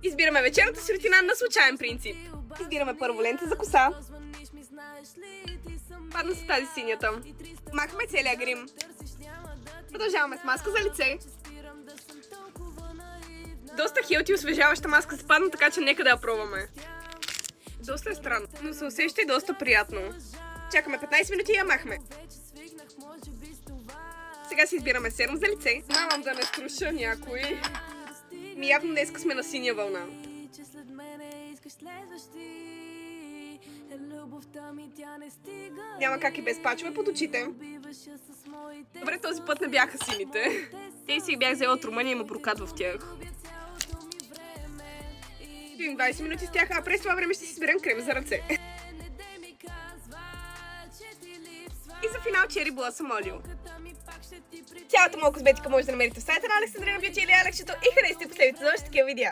Избираме вечерната си рутина на случайен принцип. Избираме първо лента за коса. Падна с тази синята. Махаме целия грим. Продължаваме с маска за лице. Доста хелти освежаваща маска се падна, така че нека да я пробваме. Доста е странно, но се усеща и доста приятно. Чакаме 15 минути и я махме. Сега си избираме серум за лице. Мамам да не струша някой. Явно днеска сме на синя вълна. Няма как и без пачове под очите. Добре, този път не бяха сините. Те си бях взела от Румъния и има брокат в тях. Стоим 20 минути с тях, а през това време ще си изберем крем за ръце. И за финал Cherry Blossom Oil. Цялата моя козметика може да намерите в сайта на Alexandrina Beauty или Алексчето и харесайте последните за още такива видеа.